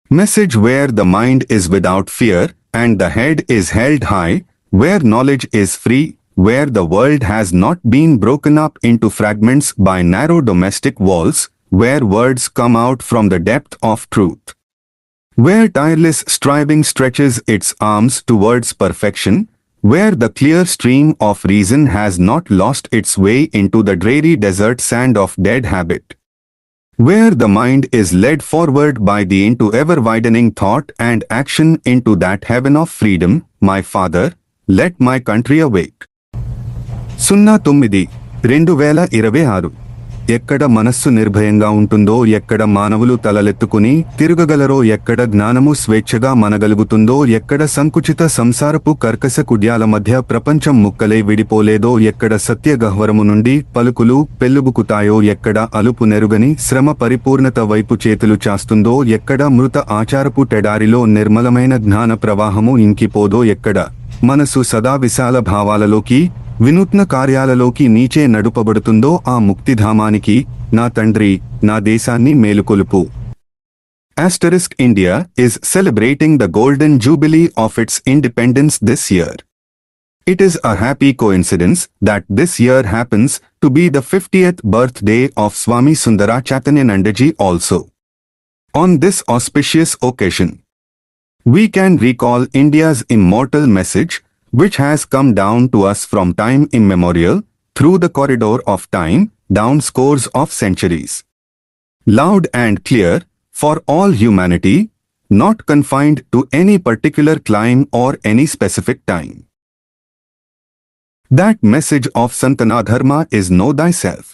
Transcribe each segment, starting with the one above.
Message where the mind is without fear and the head is held high, where knowledge is free, where the world has not been broken up into fragments by narrow domestic walls, where words come out from the depth of truth. Where tireless striving stretches its arms towards perfection, where the clear stream of reason has not lost its way into the dreary desert sand of dead habit. Where the mind is led forward by the into ever-widening thought and action into that heaven of freedom, my Father, let my country awake. 09-2026 ఎక్కడ మనస్సు నిర్భయంగా ఉంటుందో, ఎక్కడ మానవులు తలలెత్తుకుని తిరగగలరో, ఎక్కడ జ్ఞానము స్వేచ్ఛగా మనగలుగుతుందో, ఎక్కడ సంకుచిత సంసారపు కర్కశ కుడ్యాల మధ్య ప్రపంచం ముక్కలై విడిపోలేదో, ఎక్కడ సత్య గహ్వరము నుండి పలుకులు పెళ్ళుబుకుతాయో, ఎక్కడ అలుపు నెరుగని శ్రమ పరిపూర్ణత వైపు చేతులు చాస్తుందో, ఎక్కడ మృత ఆచారపు టెడారిలో నిర్మలమైన జ్ఞాన ప్రవాహము ఇంకిపోదో, ఎక్కడ మనసు సదా విశాల భావాలలోకి వినూత్న కార్యాలలోకి నీచే నడుపబడుతుందో ఆ ముక్తిధామానికి నా తండ్రి నా దేశాన్ని మేలుకొలుపు. India is celebrating the golden jubilee of its independence this year. It is a happy coincidence that this year happens to be the 50th birthday of Swami Sundara Chaitanyanandaji also. On this auspicious occasion, we can recall India's immortal message, which has come down to us from time immemorial, through the corridor of time, down scores of centuries. Loud and clear, for all humanity, not confined to any particular clime or any specific time. That message of Santana Dharma is know thyself.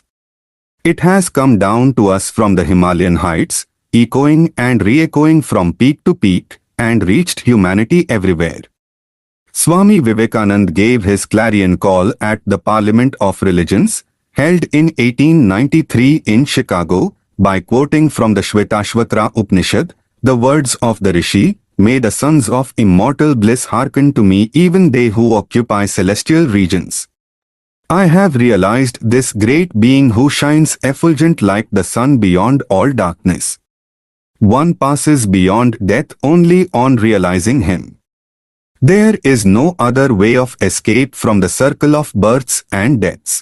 It has come down to us from the Himalayan heights, echoing and re-echoing from peak to peak, and reached humanity everywhere. Swami Vivekanand gave his clarion call at the Parliament of Religions, held in 1893 in Chicago, by quoting from the Shvetashvatra Upanishad, the words of the Rishi, "May the sons of immortal bliss hearken to me, even they who occupy celestial regions. I have realized this great being who shines effulgent like the sun beyond all darkness. One passes beyond death only on realizing him. There is no other way of escape from the circle of births and deaths."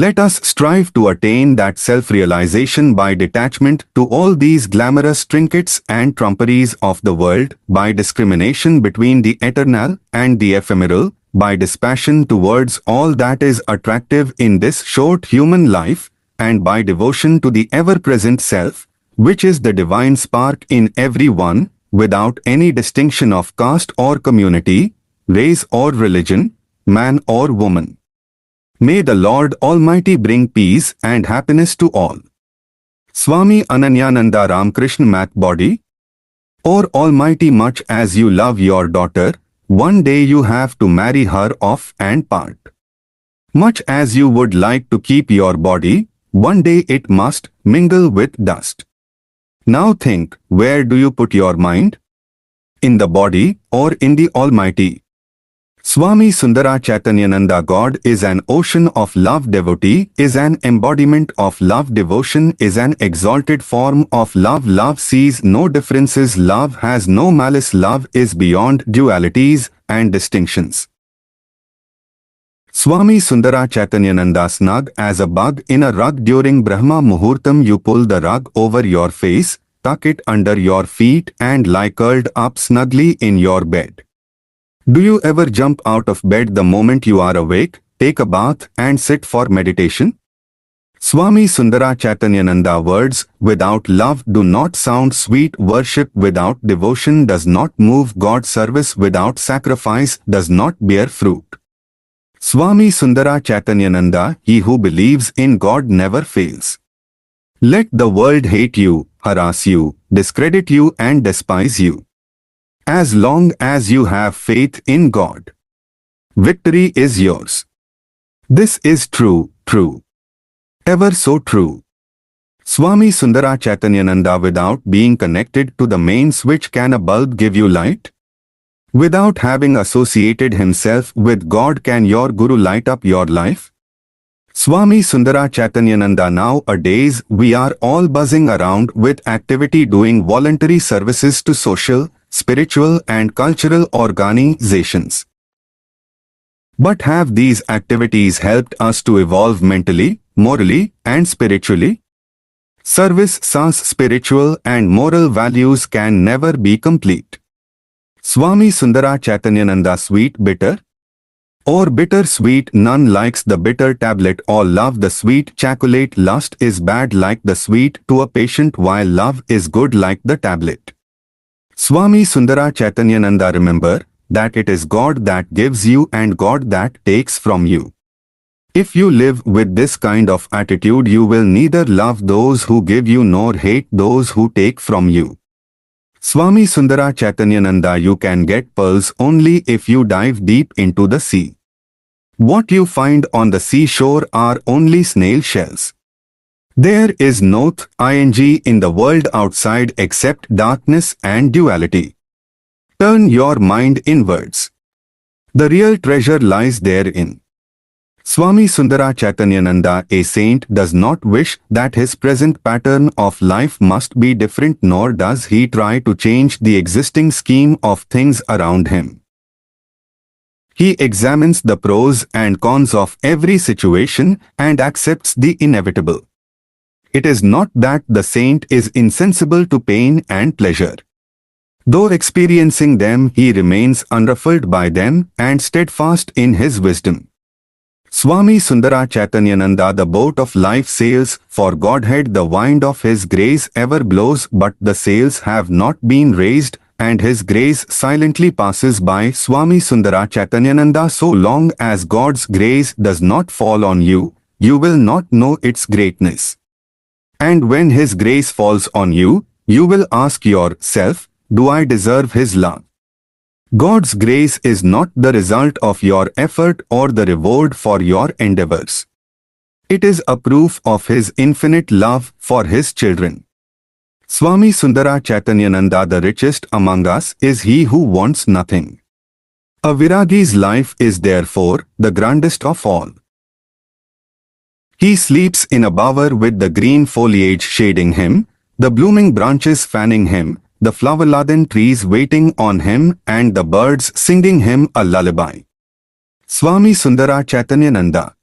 Let us strive to attain that self-realization by detachment to all these glamorous trinkets and trumperies of the world, by discrimination between the eternal and the ephemeral, by dispassion towards all that is attractive in this short human life, and by devotion to the ever-present self, which is the divine spark in every one, without any distinction of caste or community, race or religion, man or woman. May the Lord Almighty bring peace and happiness to all. Swami Ananyananda Ramkrishna Math Body. Or Almighty, much as you love your daughter, one day you have to marry her off and part. Much as you would like to keep your body, one day it must mingle with dust. Now think, where do you put your mind? In the body or in the Almighty? Swami Sundara Chaitanyananda, God is an ocean of love, devotee is an embodiment of love, devotion is an exalted form of love, love sees no differences, love has no malice, love is beyond dualities and distinctions. Swami Sundara Chaitanyananda, snug as a bug in a rug during Brahma Muhurtam, you pull the rug over your face, tuck it under your feet and lie curled up snugly in your bed. Do you ever jump out of bed the moment you are awake, take a bath and sit for meditation? Swami Sundara Chaitanyananda words, without love do not sound sweet, worship without devotion does not move, God service without sacrifice does not bear fruit. Swami Sundara Chaitanyananda, he who believes in God never fails. Let the world hate you, harass you, discredit you and despise you. As long as you have faith in God, victory is yours. This is true, true. Ever so true. Swami Sundara Chaitanyananda, without being connected to the main switch can a bulb give you light? Without having associated himself with God can your Guru light up your life? Swami Sundara Chaitanyananda. Nowadays we are all buzzing around with activity doing voluntary services to social, spiritual and cultural organizations. But have these activities helped us to evolve mentally, morally and spiritually? Service sans spiritual and moral values can never be complete. Swami Sundara Chaitanyananda. Sweet bitter? Or bitter sweet? None likes the bitter tablet. All love the sweet chocolate. Lust is bad like the sweet to a patient, while love is good like the tablet. Swami Sundara Chaitanyananda. Remember that it is God that gives you and God that takes from you. If you live with this kind of attitude, you will neither love those who give you nor hate those who take from you. Swami Sundara Chaitanyananda. You can get pearls only if you dive deep into the sea. What you find on the seashore are only snail shells. There is no ing in the world outside except darkness and duality. Turn your mind inwards. The real treasure lies therein. Swami Sundara Chaitanyananda. A saint does not wish that his present pattern of life must be different, nor does he try to change the existing scheme of things around him. He examines the pros and cons of every situation and accepts the inevitable. It is not that the saint is insensible to pain and pleasure. Though experiencing them, he remains unruffled by them and steadfast in his wisdom. Swami Sundara Chaitanyananda. The boat of life sails for Godhead. The wind of His grace ever blows, but the sails have not been raised, and His grace silently passes by. Swami Sundara Chaitanyananda. So long as God's grace does not fall on you, you will not know its greatness. And when His grace falls on you, you will ask yourself, do I deserve His love? God's grace is not the result of your effort or the reward for your endeavors. It is a proof of His infinite love for His children. Swami Sundara Chaitanyananda. The richest among us is he who wants nothing. A Viragi's life is therefore the grandest of all. He sleeps in a bower with the green foliage shading him, the blooming branches fanning him, the flower-laden trees waiting on him, and the birds singing him a lullaby. Swami Sundara Chaitanyananda.